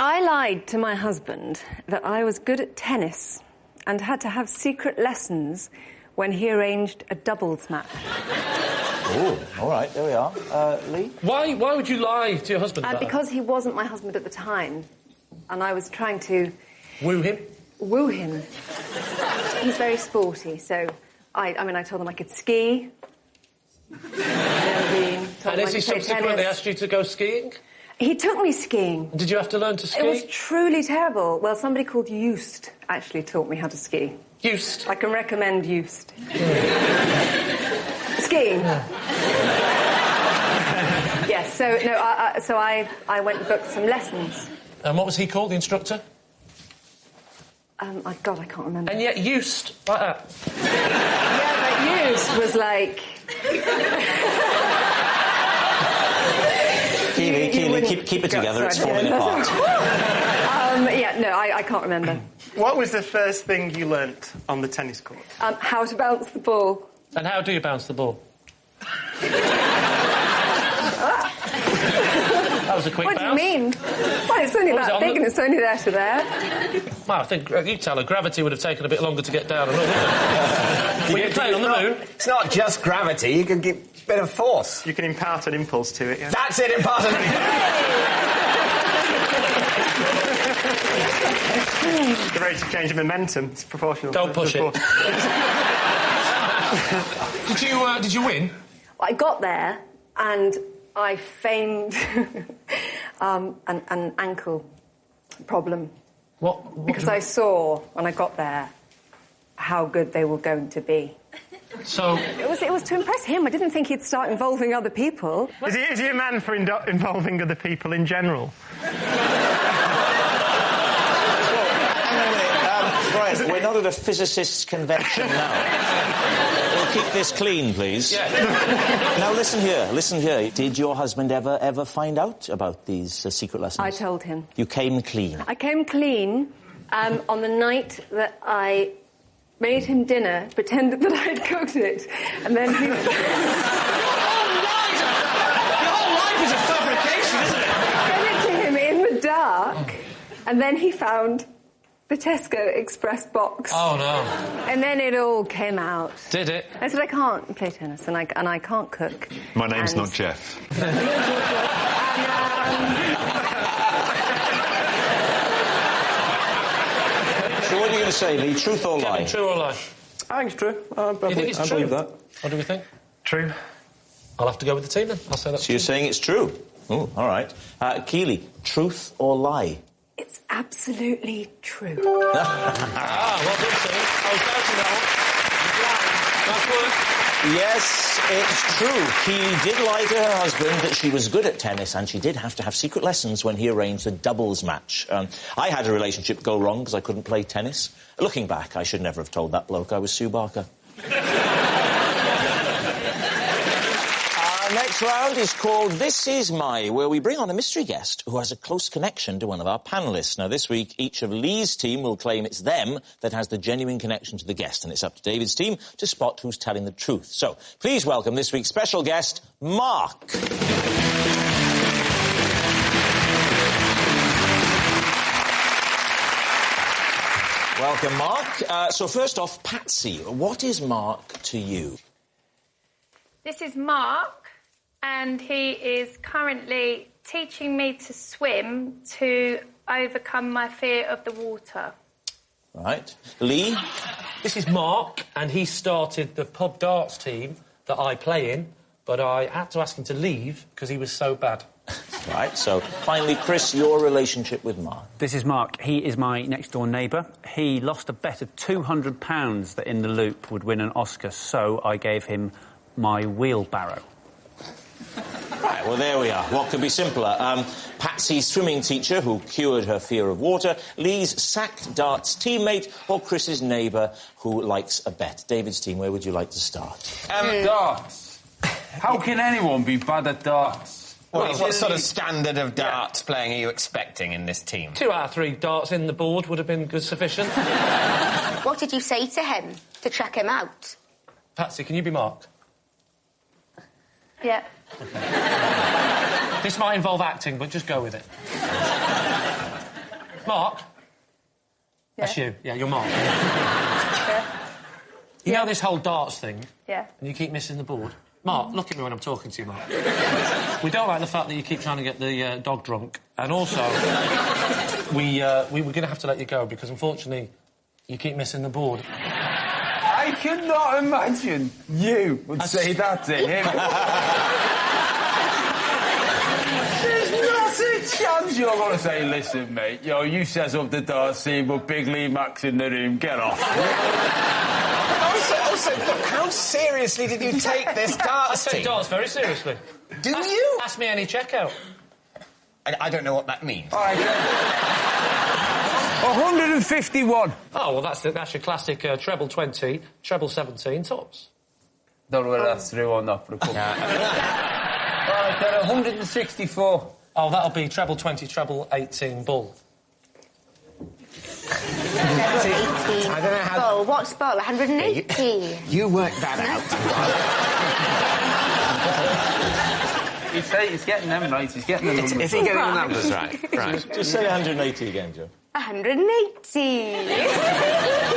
I lied to my husband that I was good at tennis and had to have secret lessons when he arranged a doubles match. Oh, all right, there we are. Lee? Why would you lie to your husband about Because he wasn't my husband at the time, and I was trying to... Woo him? Woo him. He's very sporty, so I told him I could ski. And has he subsequently asked you to go skiing? He took me skiing. Did you have to learn to ski? It was truly terrible. Well, somebody called Just actually taught me how to ski. Just? I can recommend Just. Skiing. Yes, so, no, I went and booked some lessons. And what was he called, the instructor? God, I can't remember. And yet Just, like that. Yeah, but Just was like... Keely, keep it together, it's falling apart. I can't remember. What was the first thing you learnt on the tennis court? How to bounce the ball. And how do you bounce the ball? That was a quick bounce. What do you mean? Well, it's only that big and it's only there to there. Well, I think you tell her gravity would have taken a bit longer to get down and all, wouldn't it? Well, you're playing on the moon. It's not just gravity, you can give a bit of force. You can impart an impulse to it, yeah. That's it, impart an The rate of change of momentum is proportional. Don't push it. Did you win? Well, I got there and I feigned an ankle problem. What because I saw, when I got there, how good they were going to be. So... It was to impress him. I didn't think he'd start involving other people. Is he a man for involving other people in general? Right, we're not at a physicist's convention now. We'll keep this clean, please. Yeah. Now, listen here. Did your husband ever find out about these secret lessons? I told him. You came clean? I came clean on the night that I made him dinner, pretended that I'd cooked it, and then he... Your whole life is a fabrication, isn't it? I sent it to him in the dark, and then he found the Tesco Express box. Oh, no. And then it all came out. Did it? I said, I can't play tennis, and I can't cook. My name's not Jeff. So what are you going to say, Lee? Truth or lie? Kevin, true or lie? I think it's true. I believe that. What do we think? True. I'll have to go with the team then. I'll say that. So you're saying it's true? Oh, all right. Keely, truth or lie? It's absolutely true. Well done, Steve. I was doubting that one. Nice work. Yes, it's true. Keely did lie to her husband that she was good at tennis, and she did have to have secret lessons when he arranged a doubles match. I had a relationship go wrong because I couldn't play tennis. Looking back, I should never have told that bloke I was Sue Barker. Our next round is called This Is My, where we bring on a mystery guest who has a close connection to one of our panellists. Now, this week, each of Lee's team will claim it's them that has the genuine connection to the guest, and it's up to David's team to spot who's telling the truth. So, please welcome this week's special guest, Mark. Welcome, Mark. So, first off, Patsy, what is Mark to you? This is Mark, and he is currently teaching me to swim to overcome my fear of the water. Right. Lee? This is Mark, and he started the pub darts team that I play in, but I had to ask him to leave because he was so bad. Right, so finally, Chris, your relationship with Mark. This is Mark. He is my next-door neighbour. He lost a bet of £200 that In the Loop would win an Oscar, so I gave him my wheelbarrow. Right, well, there we are. What could be simpler? Patsy's swimming teacher who cured her fear of water, Lee's sacked darts teammate, or Chris's neighbour who likes a bet. David's team, where would you like to start? Darts. How can anyone be bad at darts? What sort of standard of darts playing are you expecting in this team? 2 out of 3 darts in the board would have been good sufficient. What did you say to him to check him out? Patsy, can you be Mark? Yeah. This might involve acting, but just go with it. Mark? Yeah. That's you. Yeah, you're Mark. Yeah. You know this whole darts thing? Yeah. And you keep missing the board? Mark, look at me when I'm talking to you, Mark. We don't like the fact that you keep trying to get the dog drunk. And also, we were going to have to let you go because, unfortunately, you keep missing the board. I cannot imagine you would say that to him. There's not a chance you're going to say, listen, mate, you set up the darts team, but Big Lee Mack's in the room, get off. Also, look, how seriously did you take this darts I take team? darts very seriously. Do you? Ask me any checkout. I don't know what that means. All right, 151. Oh, well, that's your classic treble 20, treble 17 tops. Don't know whether that's true or not, but a couple. All right, then 164. Oh, that'll be treble 20, treble 18 bull. 18. I don't know how... Bull. What's bull? 180. You worked that out. He's getting them right. He's getting them. Is he getting the numbers right? Right. Just say 180 again, Joe. 180.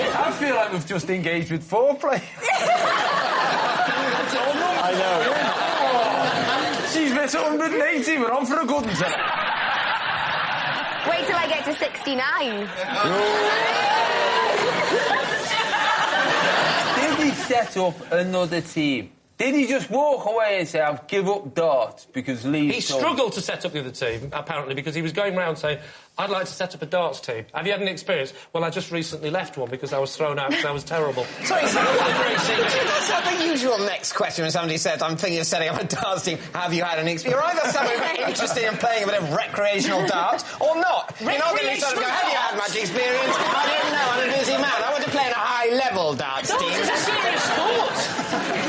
I feel like we've just engaged with foreplay. I know. She's missed 180. We're on for a good one tonight. Wait till I get to 69. Did he set up another team? Did he just walk away and say, I'll give up darts because Lee... He struggled to set up the other team, apparently, because he was going round saying, I'd like to set up a darts team. Have you had any experience? Well, I just recently left one because I was thrown out because I was terrible. Sorry, that's not the usual next question when somebody says, I'm thinking of setting up a darts team. Have you had any experience? You're either someone interested in playing a bit of recreational darts or not. You're not going to be sort of go, have you had much experience? I don't know, I'm a busy man. I want to play in a high-level darts team. It's a serious sport.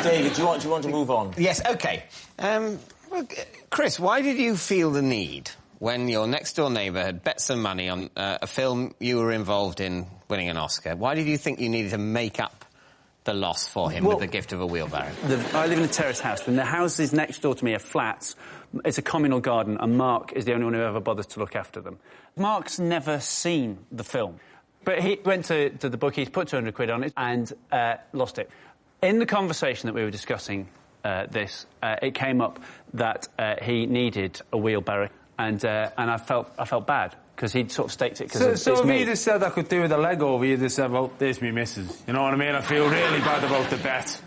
David, do you want to move on? Yes, OK. Chris, why did you feel the need, when your next-door neighbour had bet some money on a film you were involved in winning an Oscar, why did you think you needed to make up the loss for him with the gift of a wheelbarrow? I live in a terrace house, and the houses next door to me are flats. It's a communal garden, and Mark is the only one who ever bothers to look after them. Mark's never seen the film, but he went to the bookies, put 200 quid on it, and lost it. In the conversation that we were discussing it came up that he needed a wheelbarrow, and I felt bad because he'd sort of staked it. So if you just said I could do with a leg over, you just said, well, there's me missus. You know what I mean? I feel really bad about the bet.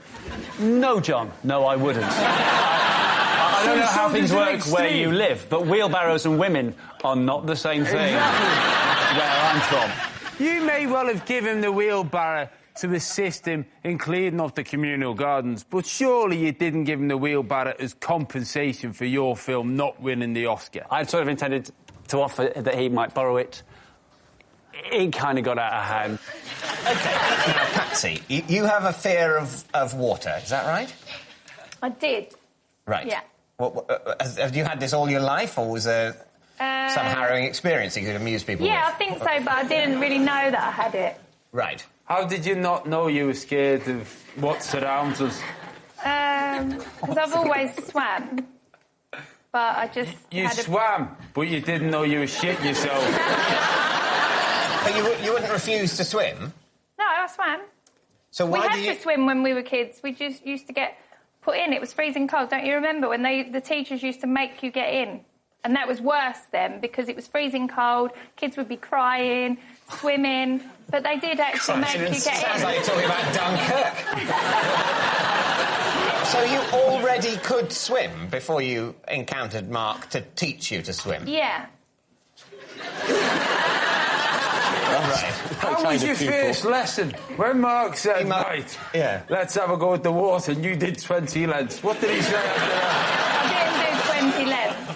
No, John. No, I wouldn't. I don't know how things work where you live, but wheelbarrows and women are not the same thing where I'm from. You may well have given the wheelbarrow to assist him in cleaning up the communal gardens, but surely you didn't give him the wheelbarrow as compensation for your film not winning the Oscar. I'd sort of intended to offer that he might borrow it. It kind of got out of hand. OK, now, Patsy, you have a fear of water, is that right? I did. Right. Yeah. Have you had this all your life, or was there some harrowing experience you could amuse people with? Yeah, I think so, but I didn't really know that I had it. Right. How did you not know you were scared of what surrounds us? Because I've always swam, but I just swam, but you didn't know you were shitting yourself. But you wouldn't refuse to swim? No, I swam. So why we had to swim when we were kids. We just used to get put in. It was freezing cold. Don't you remember when the teachers used to make you get in? And that was worse then because it was freezing cold. Kids would be crying, swimming, but they did actually make you get in. Sounds like you're talking about Dunkirk. So you already could swim before you encountered Mark to teach you to swim? Yeah. Right. How was your first lesson? When Mark said, right, let's have a go at the water, and you did 20 lengths, what did he say after that? I didn't do 20 lengths.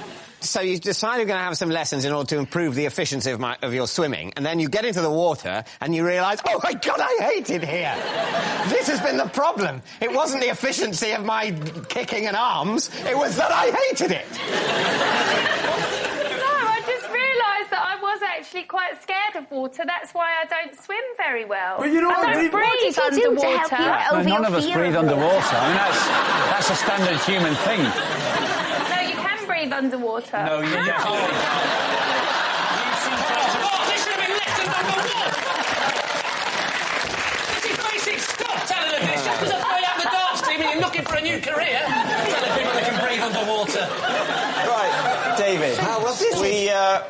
So you decided you're going to have some lessons in order to improve the efficiency of your swimming, and then you get into the water and you realise, oh my God, I hate it here. This has been the problem. It wasn't the efficiency of my kicking and arms, it was that I hated it. No, I just realised that I was actually quite scared of water. That's why I don't swim very well. But you know I don't breathe underwater. None of us breathe underwater. I mean, that's a standard human thing. No, you can breathe underwater. No, you can't. Oh, this should be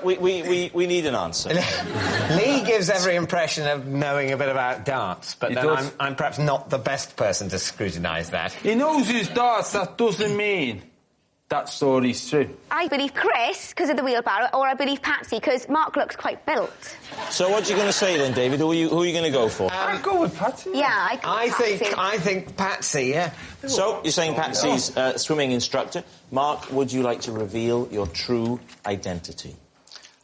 we need an answer. Lee gives every impression of knowing a bit about darts, but then I'm perhaps not the best person to scrutinise that. He knows his darts, that doesn't mean that story's true. I believe Chris, because of the wheelbarrow, or I believe Patsy, because Mark looks quite built. So what are you going to say then, David? Who are you going to go for? I'll go with Patsy. Yeah, I think Patsy, yeah. So, you're saying Patsy's swimming instructor. Mark, would you like to reveal your true identity?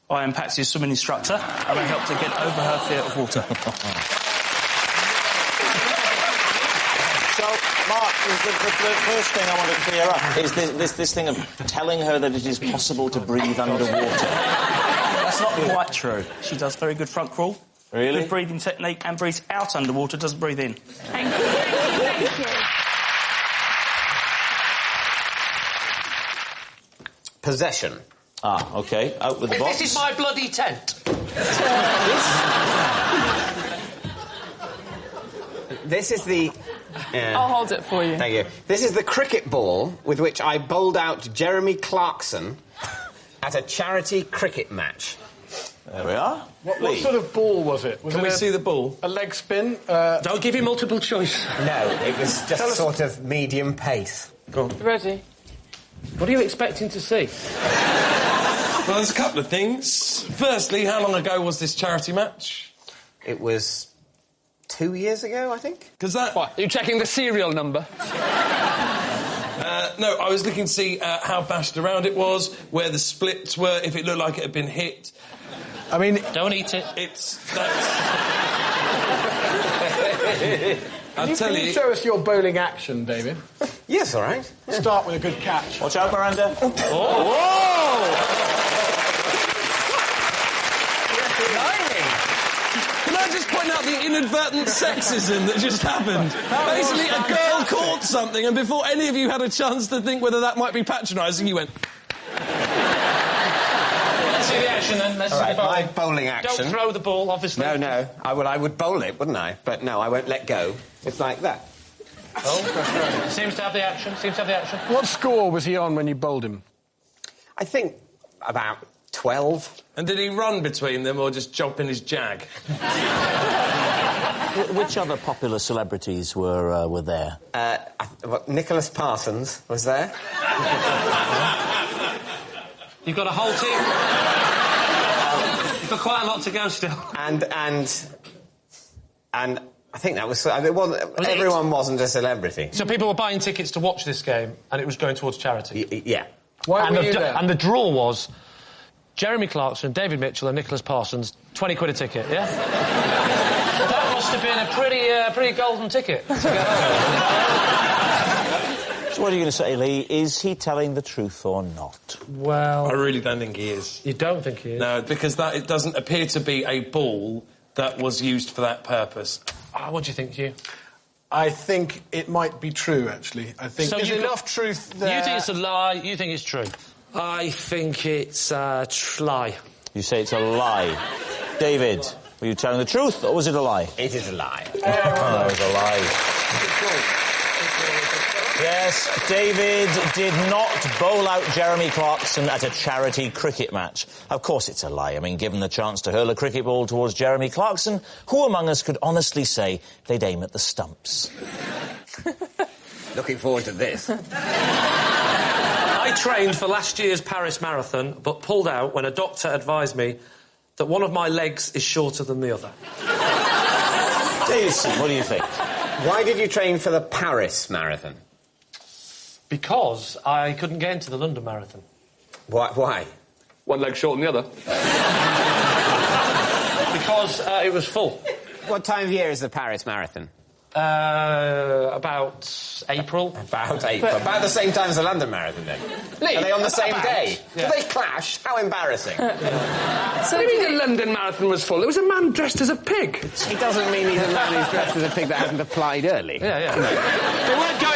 I am Patsy's swimming instructor, and I helped her get over her fear of water. So, Mark, the first thing I want to clear up is this thing of telling her that it is possible to breathe underwater. That's not quite true. She does very good front crawl. Really? Good breathing technique, and breathes out underwater, doesn't breathe in. Thank you. Thank you. Possession. Ah, OK. Out with the box. This is my bloody tent. This is the... I'll hold it for you. Thank you. This is the cricket ball with which I bowled out Jeremy Clarkson at a charity cricket match. There we are. What sort of ball was it? Can we see the ball? A leg spin? Don't give him multiple choice. No, it was just sort of medium pace. Go on. Ready? What are you expecting to see? Well, there's a couple of things. Firstly, how long ago was this charity match? It was 2 years ago, I think. Because that... What, are you checking the serial number? No, I was looking to see how bashed around it was, where the splits were, if it looked like it had been hit. I mean... Don't eat it. I'll tell Can you show us your bowling action, David? Yes, all right. Start with a good catch. Watch out, Miranda. Oh! Whoa! Can I just point out the inadvertent sexism that just happened? Basically, a girl caught something, and before any of you had a chance to think whether that might be patronising, you went... Let's see the action, then. Let's see the bowling. My bowling action. Don't throw the ball, obviously. No. I would bowl it, wouldn't I? But no, I won't let go. It's like that. Oh, seems to have the action. What score was he on when you bowled him? I think about 12. And did he run between them or just jump in his jag? Which other popular celebrities were there? Nicholas Parsons was there. You've got a whole team. You've got quite a lot to go still. And I think that was... everyone wasn't a celebrity. So people were buying tickets to watch this game, and it was going towards charity? Yeah. Why were you there? And the draw was Jeremy Clarkson, David Mitchell and Nicholas Parsons, 20 quid a ticket, yeah? That must have been a pretty golden ticket to get So what are you going to say, Lee? Is he telling the truth or not? Well... I really don't think he is. You don't think he is? No, because it doesn't appear to be a ball that was used for that purpose. What do you think, Hugh? I think it might be true, actually. I think there's enough truth there... You think it's a lie, you think it's true? I think it's a lie. You say it's a lie. David, were you telling the truth or was it a lie? It is a lie. It was a lie. Yes, David did not bowl out Jeremy Clarkson at a charity cricket match. Of course it's a lie. I mean, given the chance to hurl a cricket ball towards Jeremy Clarkson, who among us could honestly say they'd aim at the stumps? Looking forward to this. I trained for last year's Paris Marathon, but pulled out when a doctor advised me that one of my legs is shorter than the other. David, what do you think? Why did you train for the Paris Marathon? Because I couldn't get into the London Marathon. Why? One leg short than the other. Because it was full. What time of year is the Paris Marathon? About April. About the same time as the London Marathon, then. Lee, are they on the same day? Yeah. Do they clash? How embarrassing. So you mean the London Marathon was full? It was a man dressed as a pig. It doesn't mean he's a man who's dressed as a pig that hasn't applied early. Yeah. They weren't going.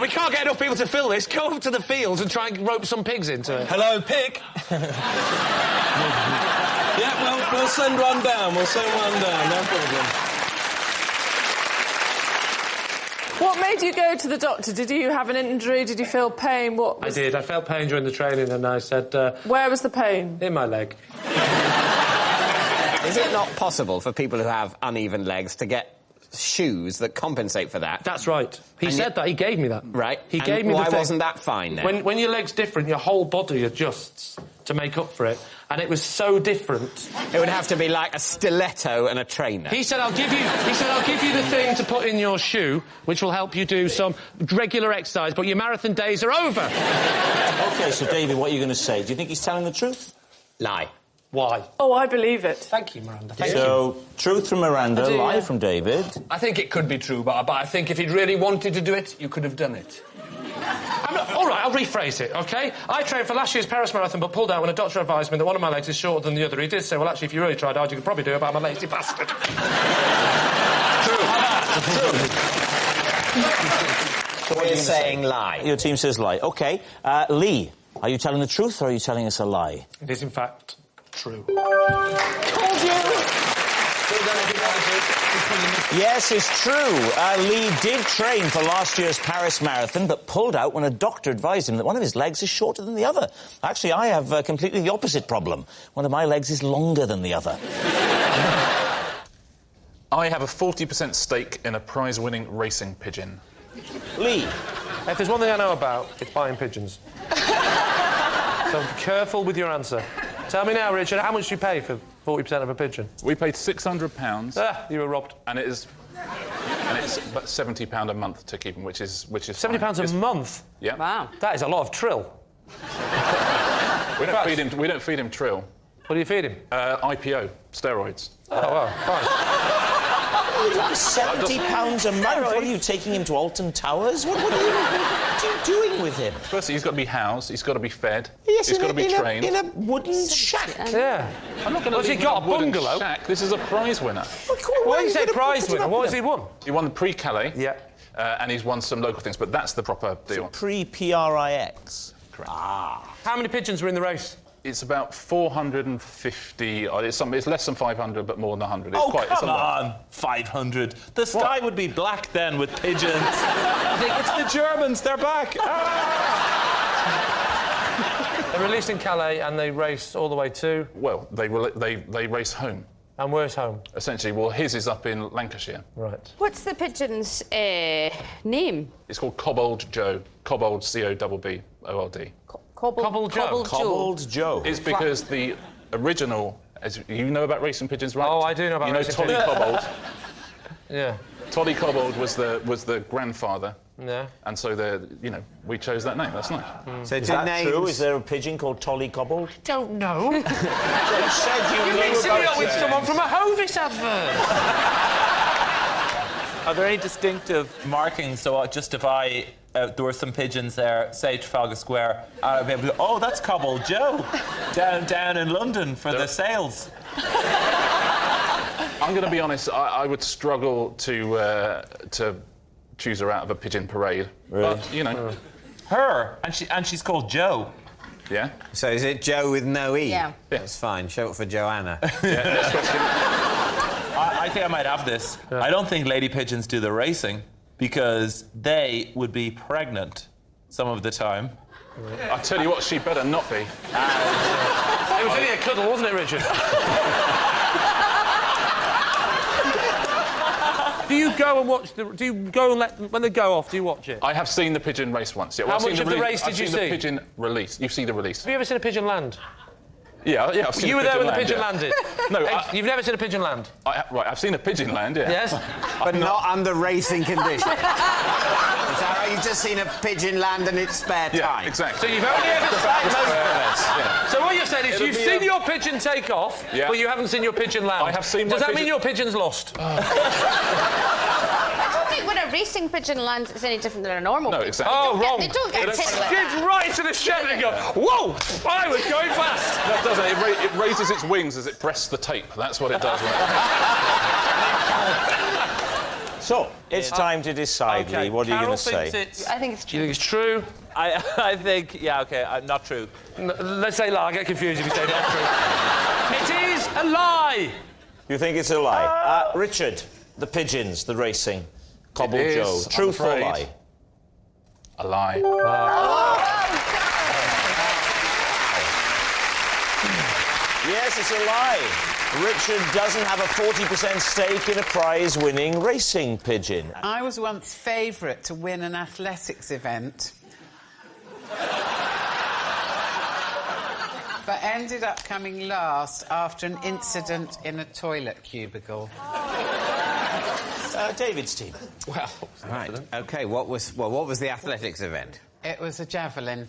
We can't get enough people to fill this. Go up to the fields and try and rope some pigs into it. Hello, pig. Yeah, well, we'll send one down. No problem. What made you go to the doctor? Did you have an injury? Did you feel pain? I did. I felt pain during the training and I said... Where was the pain? In my leg. Is it not possible for people who have uneven legs to get shoes that compensate for that? That's right. He said that. He gave me that. Right. He gave me the why thing. wasn't that fine then? When your leg's different, your whole body adjusts to make up for it. And it was so different. It would have to be like a stiletto and a trainer. He said, I'll give you the thing to put in your shoe, which will help you do some regular exercise, but your marathon days are over. OK, so, David, what are you going to say? Do you think he's telling the truth? Lie. Why? Oh, I believe it. Thank you, Miranda. Thank you. Truth from Miranda, lie from David. I think it could be true, but I think if he'd really wanted to do it, you could have done it. All right, I'll rephrase it, OK? I trained for last year's Paris Marathon, but pulled out when a doctor advised me that one of my legs is shorter than the other. He did say, well, actually, if you really tried hard, you could probably do it, but I'm a lazy bastard. So we're saying lie. Your team says lie. OK. Lee, are you telling the truth or are you telling us a lie? It is, in fact, true. Yes, it's true. Lee did train for last year's Paris Marathon, but pulled out when a doctor advised him that one of his legs is shorter than the other. Actually, I have completely the opposite problem. One of my legs is longer than the other. I have a 40% stake in a prize-winning racing pigeon. Lee. If there's one thing I know about, it's buying pigeons. So be careful with your answer. Tell me now, Richard, how much do you pay for 40% of a pigeon? We paid £600. Ah, you were robbed. And it's about £70 a month to keep them, which is £70 a month? Yeah. Wow. That is a lot of trill. We don't feed him trill. What do you feed him? IPO, steroids. Oh, well, fine. £70 a month? What are you, taking him to Alton Towers? What are you doing with him? Firstly, he's got to be housed, he's got to be fed, yes, he's got to be trained. In a wooden shack? Yeah. I'm not going to leave him in a wooden shack. This is a prize winner. Why do you say prize winner? What has he won? He won the Prix-Calais. Yeah. And he's won some local things, but that's the proper deal. Pre-PRIX? Correct. Ah. How many pigeons were in the race? It's about 450. It's less than 500, but more than 100. It's Come on, 500. The sky would be black then with pigeons. It's the Germans. They're back. They're released in Calais and they race all the way to. Well, they race home. And where's home? Essentially, well, his is up in Lancashire. Right. What's the pigeon's name? It's called Cobbold Joe. Cobbold, C-O-B-B-O-L-D. Cobbled Joe. Cobbled Joe. It's because the original, as you know about racing pigeons, right? Oh, I do know about racing pigeons. You know Toddy Cobbold? Yeah. Toddy Cobbold was the grandfather. Yeah. And so we chose that name. That's nice. So is that true? Is there a pigeon called Tolly Cobbold? Don't know. You said you knew mixing about me up with someone from a Hovis advert. Are there any distinctive markings? So just if there were some pigeons there, say Trafalgar Square, I'd be able to go, oh, that's Cobbled Joe, down in London for the sales. I'm going to be honest. I would struggle to choose her out of a pigeon parade. Really? But her, and she's called Joe. Yeah. So is it Joe with no E? Yeah. That's fine. Show it for Joanna. Yeah. Next question. I think I might have this. Yeah. I don't think lady pigeons do the racing because they would be pregnant some of the time. I tell you what, she better not be. It was only a cuddle, wasn't it, Richard? Do you go and watch do you go and when they go off, do you watch it? I have seen the pigeon race once. Yeah, How much of the race did you see? I've seen the pigeon release. You see the release. Have you ever seen a pigeon land? Yeah, I've seen You were there when the pigeon yeah. landed? No, you've never seen a pigeon land? Right, I've seen a pigeon land, yeah. Yes? But not under racing conditions. Is that right? You've just seen a pigeon land in its spare time? Yeah, exactly. So you've only ever seen... So what you're saying is you've seen your pigeon take off, but you haven't seen your pigeon land. I have seen Does that mean your pigeon's lost? I don't think when a racing pigeon lands it's any different than a normal pigeon. Exactly. Oh, wrong. They don't get tipped like Skids that. right to the shed and go, whoa! I was going fast! That doesn't. It raises its wings as it presses the tape. That's what it does. So, it's time to decide, Lee. What are you going to say? I think it's true. Do you think it's true? I think, yeah, OK, not true. Let's say lie. I get confused if you say not true. It is a lie! You think it's a lie? Richard, the pigeons, the racing, Cobbled Joe. Truth or lie? A lie. Yes, it's a lie. Richard doesn't have a 40% stake in a prize-winning racing pigeon. I was once favourite to win an athletics event. But ended up coming last after an incident in a toilet cubicle. David's team. Well, right. OK, what was the athletics event? It was a javelin.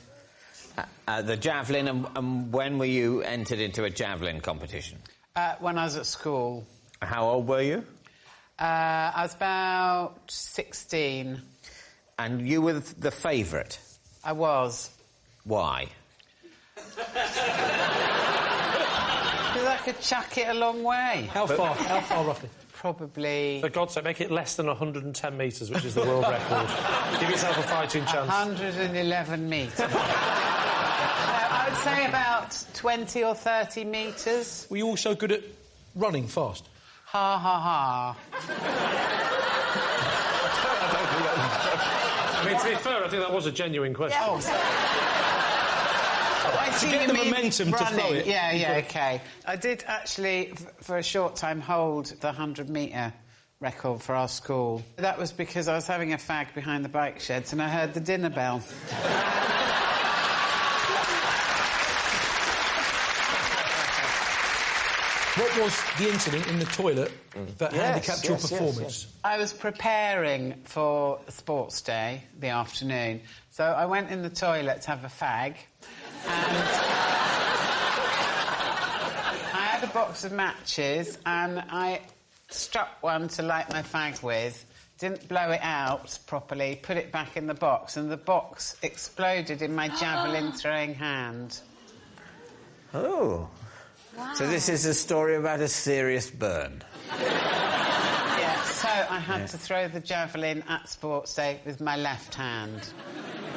The javelin, and when were you entered into a javelin competition? When I was at school. How old were you? I was about 16. And you were the favourite? I was. Why? Because I could chuck it a long way. How far? How far, roughly? Probably... For God's sake, make it less than 110 metres, which is the world record. Give yourself a fighting chance. 111 metres. I would say about 20 or 30 metres. Were you also good at running fast? Ha, ha, ha. I mean, to be fair, I think that was a genuine question. To get the momentum to throw it. Yeah, OK. I did actually, for a short time, hold the 100-metre record for our school. That was because I was having a fag behind the bike sheds and I heard the dinner bell. What was the incident in the toilet that handicapped your performance? I was preparing for a sports day, the afternoon, so I went in the toilet to have a fag, and I had a box of matches, and I struck one to light my fag with, didn't blow it out properly, put it back in the box, and the box exploded in my javelin-throwing hand. Oh. Wow. So this is a story about a serious burn. Yeah, so I had to throw the javelin at sports day with my left hand.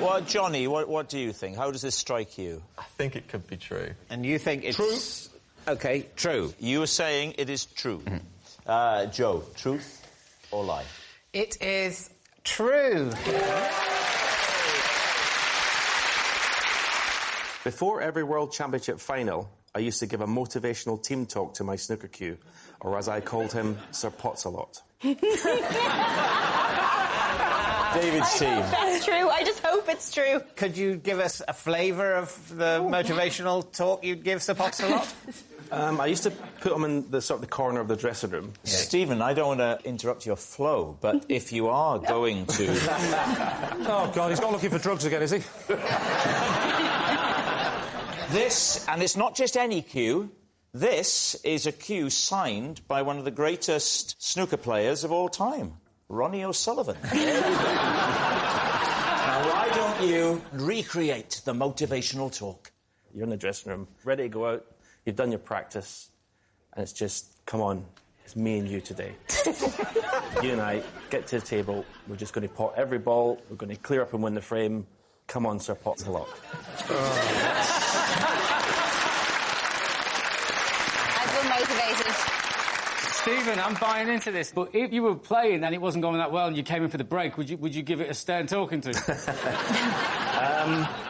Well, Johnny, what do you think? How does this strike you? I think it could be true. And you think it's... True. OK, true. You are saying it is true. Joe, truth or lie? It is true. Before every World Championship final, I used to give a motivational team talk to my snooker cue, or as I called him, Sir Potts-a-lot. David's team. That's true. I just hope it's true. Could you give us a flavour of the motivational talk you'd give Sir Potts-a-lot? I used to put him in the corner of the dressing room. Yeah. Stephen, I don't want to interrupt your flow, but if you are going to... Oh, God, he's not looking for drugs again, is he? This, and it's not just any cue, this is a cue signed by one of the greatest snooker players of all time, Ronnie O'Sullivan. Now, why don't you recreate the motivational talk? You're in the dressing room, ready to go out, you've done your practice, and it's just, come on, it's me and you today. You and I, get to the table, we're just going to pot every ball, we're going to clear up and win the frame. Come on, Sir Potts-a-lot. Motivated. Stephen, I'm buying into this, but if you were playing and it wasn't going that well and you came in for the break, would you give it a stern talking to?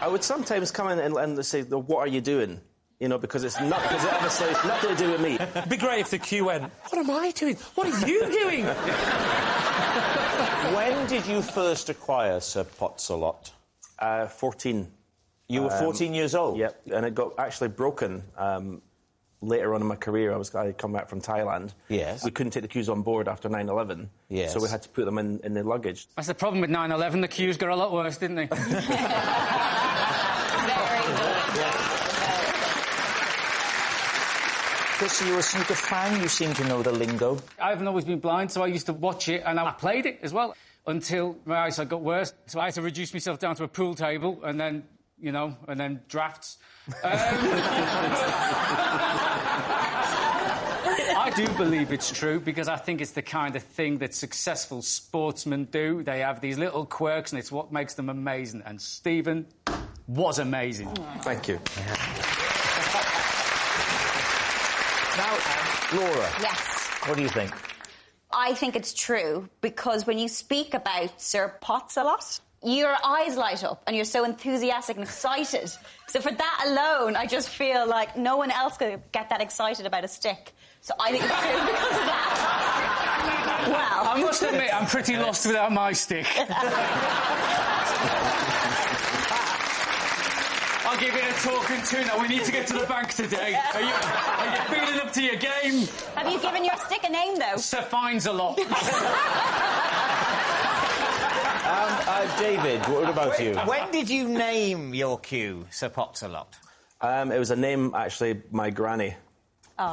I would sometimes come in and say, what are you doing? You know, because it's not, because obviously it's nothing to do with me. It'd be great if the cue went, what am I doing? What are you doing? When did you first acquire Sir Potts-a-lot? 14. You were 14 years old? Yep, and it got actually broken later on in my career. I had come back from Thailand. Yes. We couldn't take the cues on board after 9/11. Yes. So we had to put them in the luggage. That's the problem with 9/11. The cues got a lot worse, didn't they? Chris, are you a snooker fan? You seem to know the lingo. I haven't always been blind, so I used to watch it and I played it as well until my eyesight got worse. So I had to reduce myself down to a pool table and then, you know, and then drafts. I do believe it's true because I think it's the kind of thing that successful sportsmen do. They have these little quirks and it's what makes them amazing. And Stephen was amazing. Thank you. Now, Laura. Yes. What do you think? I think it's true because when you speak about Sir Potts-a-lot, your eyes light up and you're so enthusiastic and excited. So for that alone, I just feel like no one else could get that excited about a stick. So I think it's true because of that. Well, I must admit, I'm pretty lost without my stick. I'll give you a talking to now. We need to get to the bank today. Are you feeling up to your game? Have you given your stick a name, though? Sir Fines-a-Lot. David, what about you? When did you name your cue Sir Pots-a-Lot? It was a name, actually, my granny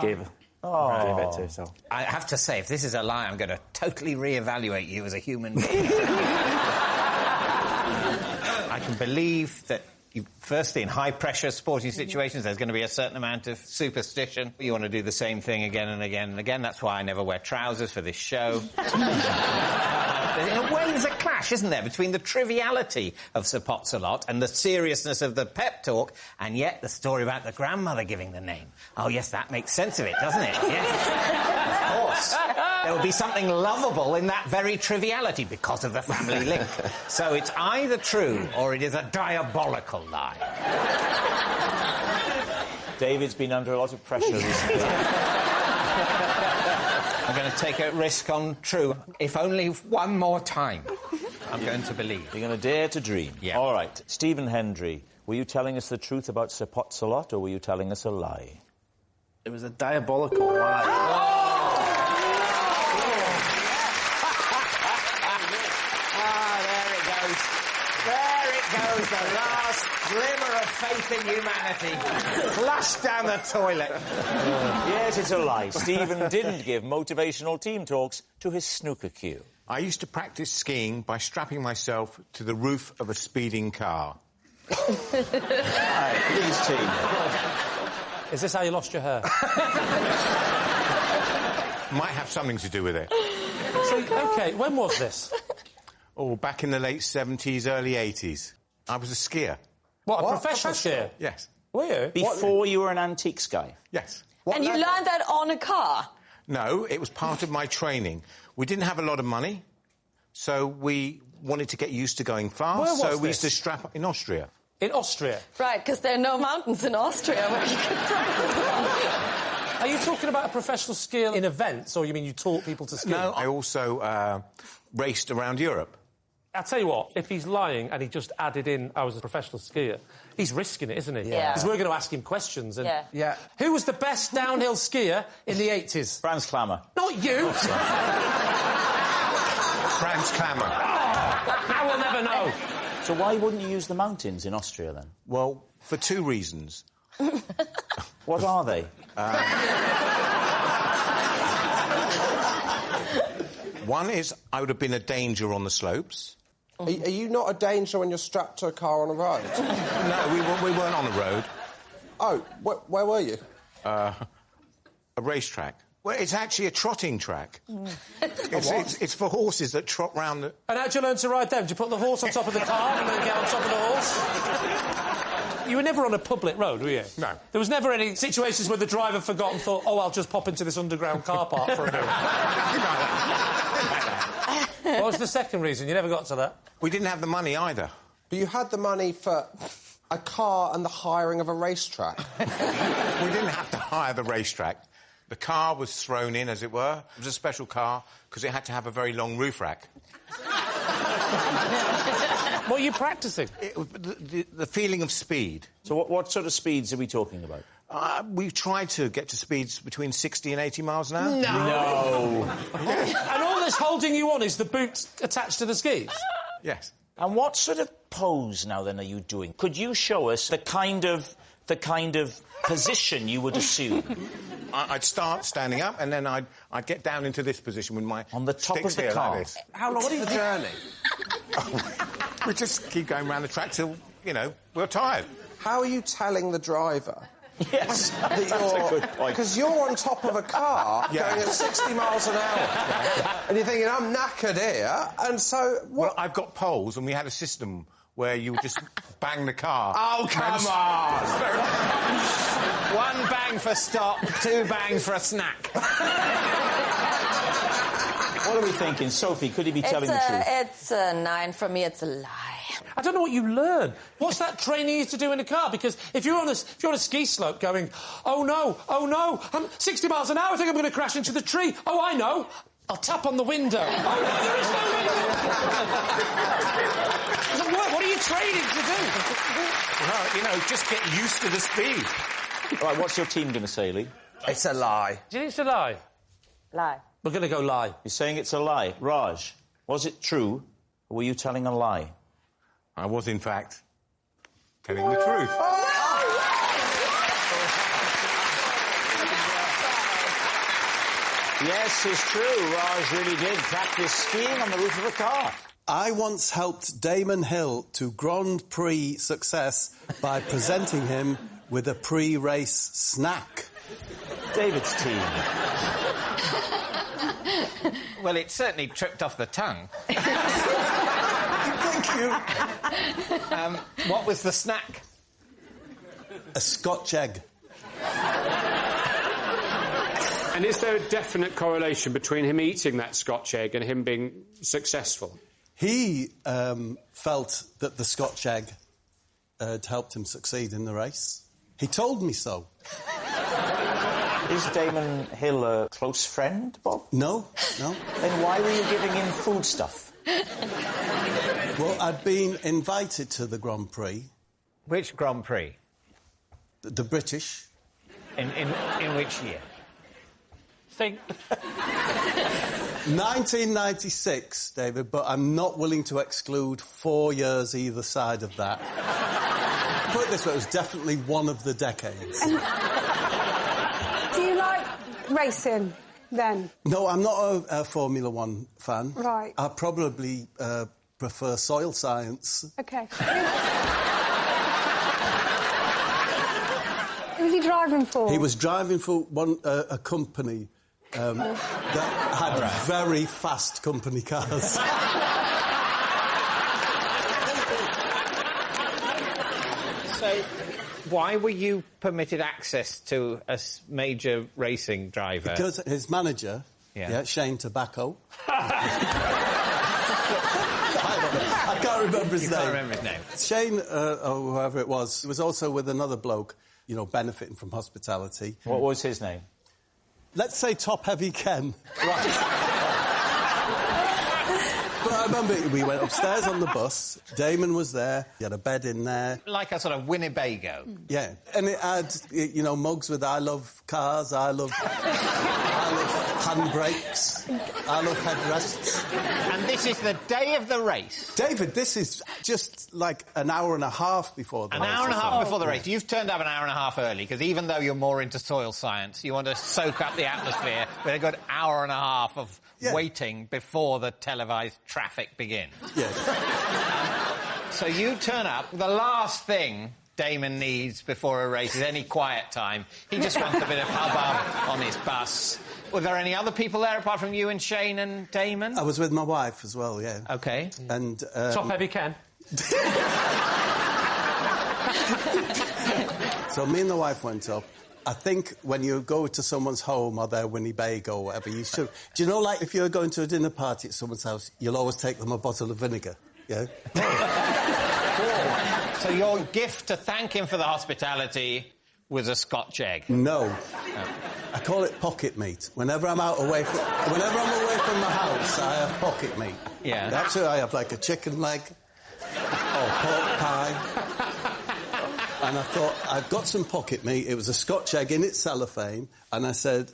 gave it to, so... I have to say, if this is a lie, I'm going to totally re-evaluate you as a human being. I can believe that, firstly, in high-pressure sporting situations, there's going to be a certain amount of superstition. You want to do the same thing again and again and again. That's why I never wear trousers for this show. In a way, there's a clash, isn't there, between the triviality of Sir Pots-a-Lot and the seriousness of the pep talk, and yet the story about the grandmother giving the name. Oh, yes, that makes sense of it, doesn't it? Yes. Of course. There will be something lovable in that very triviality because of the family link. So it's either true or it is a diabolical lie. David's been under a lot of pressure recently. I'm going to take a risk on true. If only one more time, I'm going to believe. You're going to dare to dream. Yeah. All right. Stephen Hendry, were you telling us the truth about Sir Pots-a-Lot, or were you telling us a lie? It was a diabolical lie. There it goes. There it goes, the last glimmer of faith in humanity. Flushed down the toilet. Yes, it's a lie. Stephen didn't give motivational team talks to his snooker cue. I used to practice skiing by strapping myself to the roof of a speeding car. Right, please, team. Is this how you lost your hair? Might have something to do with it. So, OK, when was this? Oh, back in the late 70s, early 80s. I was a skier. What, a professional skier? Yes. Were you? Before you were an antiques guy? Yes. And you learned that on a car? No, it was part of my training. We didn't have a lot of money, so we wanted to get used to going fast. Where was so we this? used to strap up in Austria. In Austria? Right, because there are no mountains in Austria where you can practice. Are you talking about a professional skier in events, or you mean you taught people to ski? No, I also raced around Europe. I'll tell you what, if he's lying and he just added in, I was a professional skier, he's risking it, isn't he? Yeah. Because we're going to ask him questions. And Yeah. Who was the best downhill skier in the 80s? Franz Klammer. Not you! Franz Klammer. I will never know. So why wouldn't you use the mountains in Austria, then? Well, for two reasons. What are they? One is I would have been a danger on the slopes. Are you not a danger when you're strapped to a car on a road? No, we weren't on a road. Oh, where were you? A racetrack. Well, it's actually a trotting track. It's for horses that trot round the... And how'd you learn to ride them? Did you put the horse on top of the car and then get on top of the horse? You were never on a public road, were you? No. There was never any situations where the driver forgot and thought, oh, I'll just pop into this underground car park for a bit. What was the second reason? You never got to that. We didn't have the money either. But you had the money for a car and the hiring of a racetrack. We didn't have to hire the racetrack. The car was thrown in, as it were. It was a special car because it had to have a very long roof rack. What are you practising? The feeling of speed. So what sort of speeds are we talking about? We tried to get to speeds between 60 and 80 miles an hour. No. And all this holding you on is the boot attached to the skis? Yes. And what sort of pose, now, then, are you doing? Could you show us the kind of position you would assume? I'd start standing up, and then I'd get down into this position with my on the top of the here car. Like this. How long is the journey? We just keep going around the track till, we're tired. How are you telling the driver? Yes, that's a good point. Because you're on top of a car going at 60 miles an hour. And you're thinking, I'm knackered here, and so... Well, I've got poles, and we had a system where you would just bang the car. Oh, come on! One bang for stop, two bangs for a snack. What are we thinking? Sophie, could he be telling the truth? It's a 9 from me, it's a lie. I don't know what you learn. What's that training used to do in a car? Because if you're on a ski slope going, oh no, I'm 60 miles an hour, I think I'm going to crash into the tree. Oh, I know. I'll tap on the window. Oh, no, there is no window. Doesn't work. What are you training to do? Well, you know, just get used to the speed. Right, what's your team going to say, Lee? It's a lie. Do you think it's a lie? Lie. We're going to go lie. You're saying it's a lie. Raj, was it true, or were you telling a lie? I was, in fact, telling the truth. Yes, it's true. Raj really did practice skiing on the roof of a car. I once helped Damon Hill to Grand Prix success by presenting him with a pre-race snack. David's team. Well, it certainly tripped off the tongue. Thank you. What was the snack? A Scotch egg. And is there a definite correlation between him eating that Scotch egg and him being successful? He felt that the Scotch egg had helped him succeed in the race. He told me so. Is Damon Hill a close friend, Bob? No. Then why were you giving him foodstuff? Well, I'd been invited to the Grand Prix. Which Grand Prix? The British. In which year? Think. 1996, David, but I'm not willing to exclude 4 years either side of that. Put it this way, it was definitely one of the decades. Do you like racing, then? No, I'm not a Formula One fan. Right. I probably prefer soil science. OK. Who was he driving for? He was driving for a company that had very fast company cars. So, why were you permitted access to a major racing driver? Because his manager, Shane Tobacco... I can't remember his name. You can't remember his name. Shane, or whoever it was also with another bloke, you know, benefiting from hospitality. What was his name? Let's say Top Heavy Ken. Right. But I remember we went upstairs on the bus. Damon was there. He had a bed in there. Like a sort of Winnebago. Yeah. And it had, you know, mugs with I love cars, I love handbrakes, I love headrests. And this is the day of the race? David, this is just like an hour and a half before the race. An hour and a half before the race. You've turned up an hour and a half early, because even though you're more into soil science, you want to soak up the atmosphere with a good hour and a half of waiting before the televised traffic begins. Yes. So you turn up, the last thing Damon needs before a race is any quiet time. He just wants a bit of hubbub on his bus. Were there any other people there apart from you and Shane and Damon? I was with my wife as well, yeah. OK. And... Top Heavy Ken. So me and the wife went up. I think when you go to someone's home or their Winnebago or whatever, you should... Do you know, like, if you're going to a dinner party at someone's house, you'll always take them a bottle of vinegar, yeah? So your gift to thank him for the hospitality was a Scotch egg? No. I call it pocket meat. Whenever I'm away from the house, I have pocket meat. Yeah. That's it. I have, like, a chicken leg or pork pie. And I thought, I've got some pocket meat. It was a Scotch egg in its cellophane. And I said,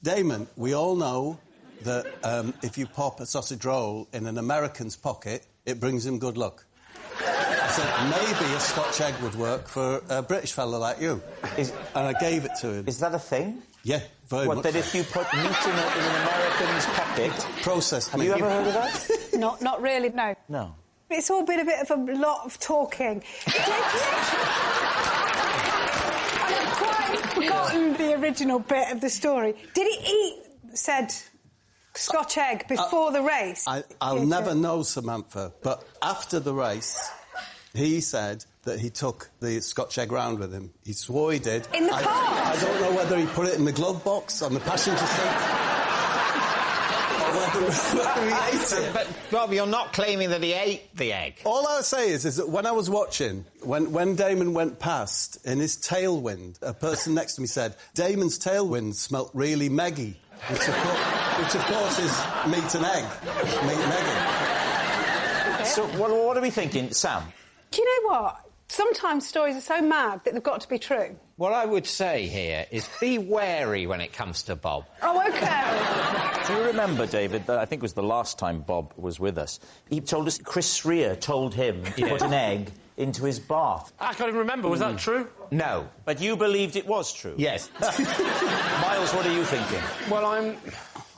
Damon, we all know that if you pop a sausage roll in an American's pocket, it brings him good luck. I said, maybe a Scotch egg would work for a British fella like you. And I gave it to him. Is that a thing? Yeah, very much. What, that if you put meat in an American's pocket... Processed meat. Have you ever heard of that? Not really, no. No. It's all been a bit of a lot of talking. I've quite forgotten the original bit of the story. Did he eat said Scotch egg before the race? I'll never know, Samantha, but after the race, he said that he took the Scotch egg round with him. He swore he did. In the car? I don't know whether he put it in the glove box on the passenger seat or whether he ate it. But, Bob, you're not claiming that he ate the egg. All I would say is that when I was watching, when Damon went past, in his tailwind, a person next to me said, Damon's tailwind smelt really meggy, which of course is meat and egg. Meat and egg. So, what are we thinking, Sam? Do you know what? Sometimes stories are so mad that they've got to be true. What I would say here is be wary when it comes to Bob. Oh, OK. Do you remember, David, that I think it was the last time Bob was with us, he told us Chris Srea told him to put an egg into his bath. I can't even remember. Was that true? No. But you believed it was true? Yes. Miles, what are you thinking? Well,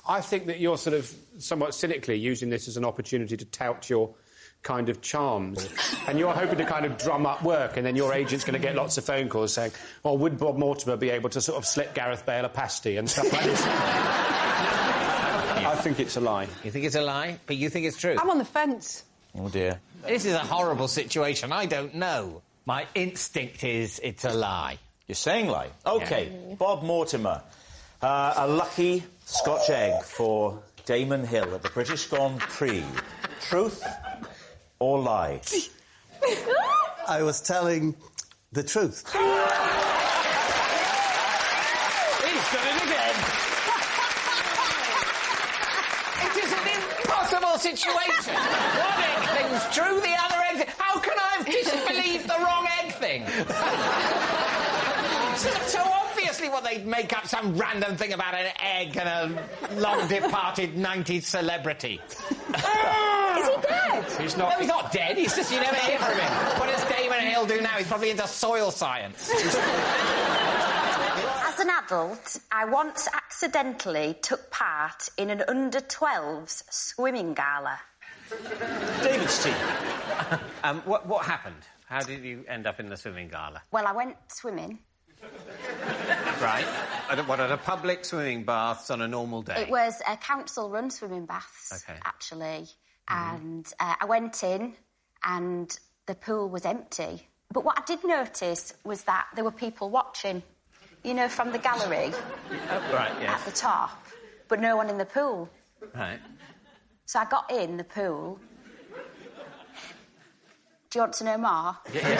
I think that you're sort of somewhat cynically using this as an opportunity to tout your kind of charms, and you're hoping to kind of drum up work, and then your agent's going to get lots of phone calls saying, well, would Bob Mortimer be able to sort of slip Gareth Bale a pasty and stuff like this? I think it's a lie. You think it's a lie? But you think it's true? I'm on the fence. Oh, dear. This is a horrible situation. I don't know. My instinct is it's a lie. You're saying lie? OK. Yeah. Bob Mortimer. A lucky Scotch egg for Damon Hill at the British Grand Prix. Truth or lie? I was telling the truth. He's done it again. It is an impossible situation. One egg thing's true, the other egg... How can I have disbelieved the wrong egg thing? So obviously what they'd make up some random thing about an egg and a long-departed 90s celebrity. Is he dead? He's not... No, he's not dead. He's just... You never hear from him. What does Damon Hill do now? He's probably into soil science. As an adult, I once accidentally took part in an under-12s swimming gala. David's team. What happened? How did you end up in the swimming gala? Well, I went swimming. Right. At a public swimming baths on a normal day? It was a council-run swimming baths, actually. And I went in, and the pool was empty. But what I did notice was that there were people watching, you know, from the gallery. Right, yes. At the top, but no one in the pool. Right. So I got in the pool. Do you want to know more? Yes.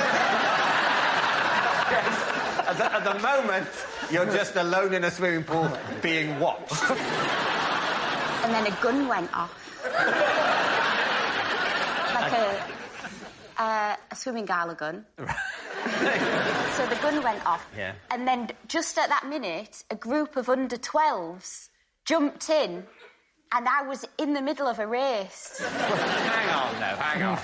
At the moment, you're just alone in a swimming pool being watched. And then a gun went off. Like a swimming gala gun. So the gun went off. Yeah. And then just at that minute, a group of under-12s jumped in, and I was in the middle of a race. Hang on.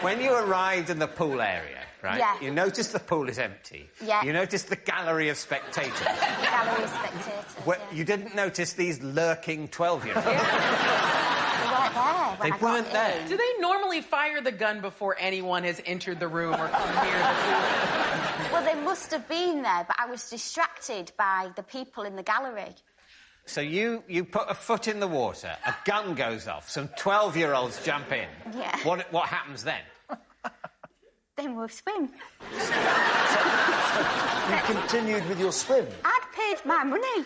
When you arrived in the pool area, right? Yeah. You noticed the pool is empty. Yeah. You noticed the gallery of spectators. Gallery of spectators. You didn't notice these lurking 12-year-olds. They weren't there. Do they normally fire the gun before anyone has entered the room or come near the pool? Well, they must have been there, but I was distracted by the people in the gallery. So you put a foot in the water, a gun goes off, some 12-year-olds jump in. Yeah. What happens then? Then we'll swim. You continued with your swim? I'd paid my money.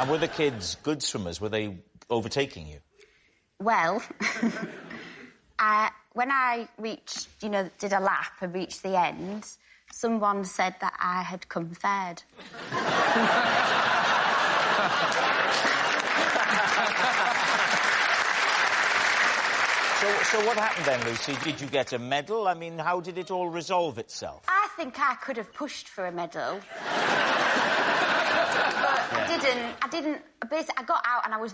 And were the kids good swimmers? Were they overtaking you? Well, when I reached, did a lap and reached the end, someone said that I had come third. So what happened then, Lucy? Did you get a medal? I mean, how did it all resolve itself? I think I could have pushed for a medal. I didn't. Basically, I got out and I was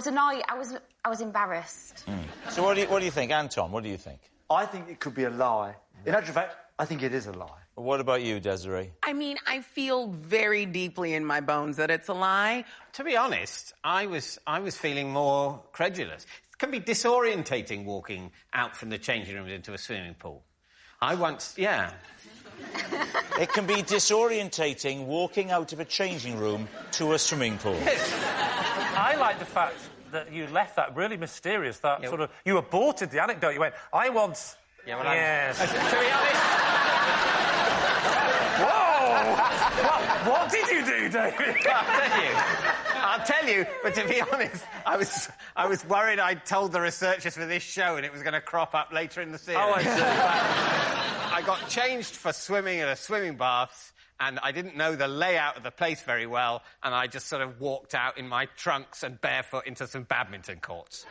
annoyed. I was embarrassed. So what do you think, Anton? What do you think? I think it could be a lie. In actual fact, I think it is a lie. What about you, Desiree? I mean, I feel very deeply in my bones that it's a lie. To be honest, I was feeling more credulous. It can be disorientating walking out from the changing rooms into a swimming pool. It can be disorientating walking out of a changing room to a swimming pool. Yes. I like the fact that you left that really mysterious, sort of... You aborted the anecdote. You went, I once... Yeah, well, yes. To be honest... Whoa! What did you do, David? I'll tell you, but to be honest, I was worried I'd told the researchers for this show and it was going to crop up later in the series. Oh, I see. I got changed for swimming at a swimming bath, and I didn't know the layout of the place very well, and I just sort of walked out in my trunks and barefoot into some badminton courts.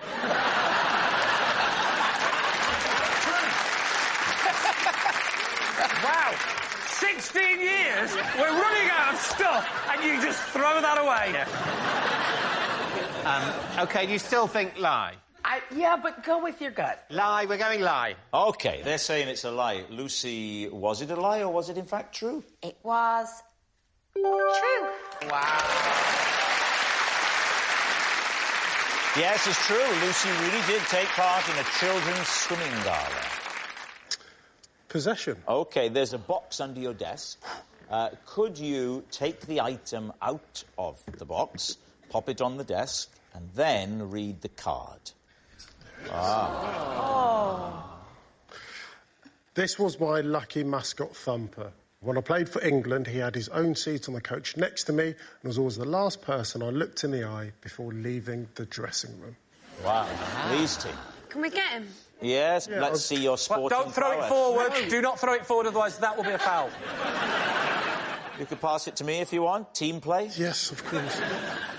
Wow! 16 years? We're running out of stuff, and you just throw that away. Yeah. OK, do you still think lie? Yeah, but go with your gut. Lie, we're going lie. OK, they're saying it's a lie. Lucy, was it a lie or was it in fact true? It was true. Wow. Yes, it's true. Lucy really did take part in a children's swimming gala. Possession. OK, there's a box under your desk. Could you take the item out of the box, pop it on the desk, and then read the card? This was my lucky mascot Thumper. When I played for England, he had his own seat on the coach next to me and was always the last person I looked in the eye before leaving the dressing room. Wow. Lee's team. Can we get him? Yes, let's see your sporting Don't throw it forward. No. Do not throw it forward, otherwise that will be a foul. You could pass it to me if you want. Team play? Yes, of course.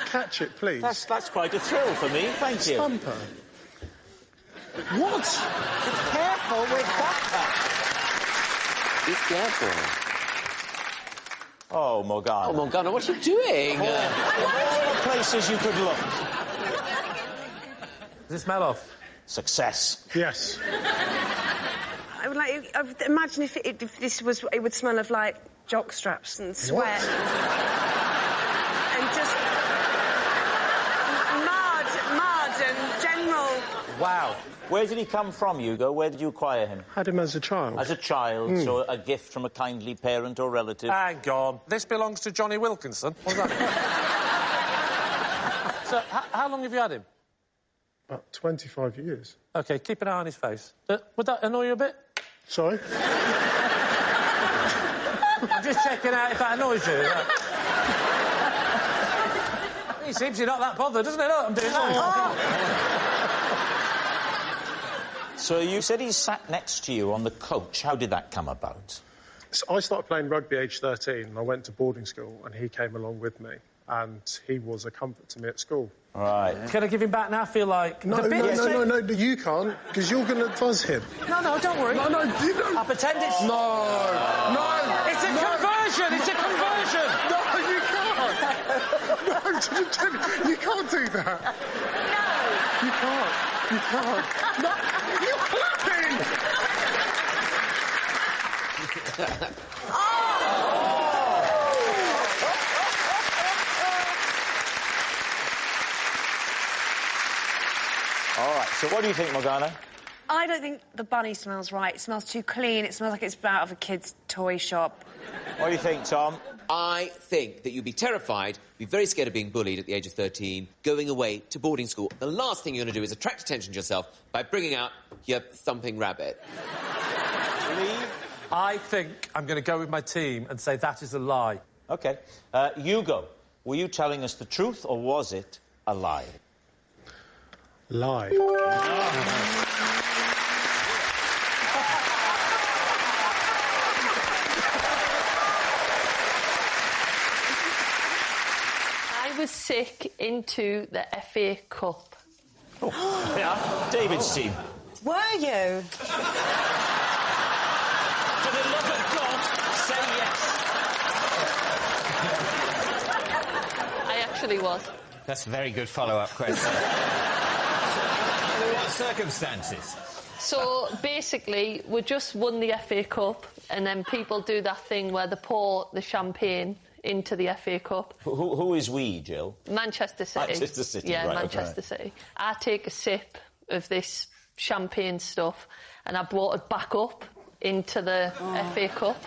Catch it, please. That's quite a thrill for me. Thank you. Thumper. What? Be careful with that. Be careful. Oh, Morgana. Oh, Morgana, what are you doing? All the places you could look. Does it smell of? Success. Yes. I would like. Imagine if this was. It would smell of like jock straps and sweat. And just mud and general. Wow. Where did he come from, Hugo? Where did you acquire him? Had him as a child. As a child, so a gift from a kindly parent or relative. Hang on. This belongs to Johnny Wilkinson. What's that? So, how long have you had him? About 25 years. OK, keep an eye on his face. Would that annoy you a bit? Sorry? I'm just checking out if that annoys you. He seems you're not that bothered, doesn't he? Look, I'm doing that. So you said he sat next to you on the coach. How did that come about? So I started playing rugby age 13 and I went to boarding school and he came along with me and he was a comfort to me at school. Right. Can I give him back now? I feel like... No, you can't, because you're going to buzz him. No, don't worry. No, you don't. I pretend it's... No. It's a conversion! It's a conversion! No, you can't. No, you can't do that. No. You can't. No, you're clapping! All right, so what do you think, Morgana? I don't think the bunny smells right. It smells too clean. It smells like it's out of a kid's toy shop. What do you think, Tom? I think that you'd be terrified, be very scared of being bullied at the age of 13, going away to boarding school. The last thing you're going to do is attract attention to yourself by bringing out your thumping rabbit. Lee? I think I'm going to go with my team and say that is a lie. OK. Hugo, were you telling us the truth or was it a lie? Lie. I was sick into the FA Cup. Oh, yeah, David's team. Were you? For the love of God, say yes. I actually was. That's a very good follow-up question. What circumstances? So, basically, we just won the FA Cup, and then people do that thing where they pour the champagne into the FA Cup. Who is we, Jill? Manchester City. Manchester City, yeah, right, Manchester City. I take a sip of this champagne stuff, and I brought it back up into the FA Cup.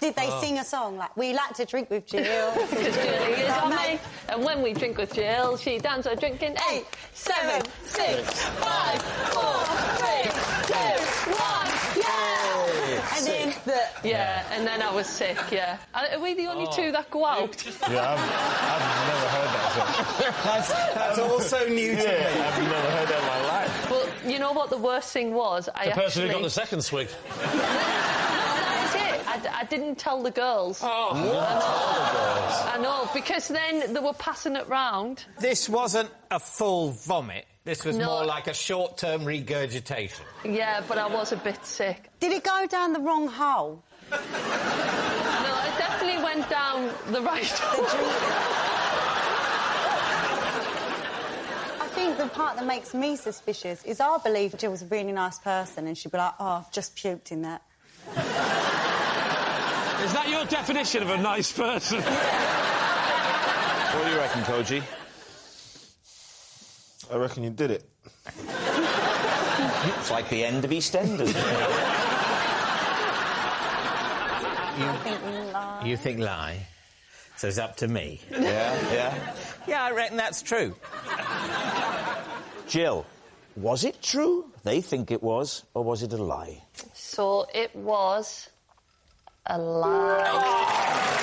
Did they sing a song like, we like to drink with Jill? Because Jill is our mate. And when we drink with Jill, she dance her drinking 8, 7, 6, 5, 4, 3, 2, 1, yeah! And then the Yeah, and then I was sick, yeah. Are we the only two that go out? Yeah, I've never heard that. That's also new to me. I've never heard that in my life. But you know what the worst thing was? The person who got the second swig. I didn't tell the girls. Oh. I know, because then they were passing it round. This wasn't a full vomit. This was more like a short-term regurgitation. Yeah, but I was a bit sick. Did it go down the wrong hole? No, it definitely went down the right hole. I think the part that makes me suspicious is I believe Jill was a really nice person and she'd be like, oh, I've just puked in that. Is that your definition of a nice person? What do you reckon, Koji? I reckon you did it. It's like the end of EastEnders. You think lie? So it's up to me. Yeah. Yeah, I reckon that's true. Jill, was it true? They think it was, or was it a lie? So it was a lie.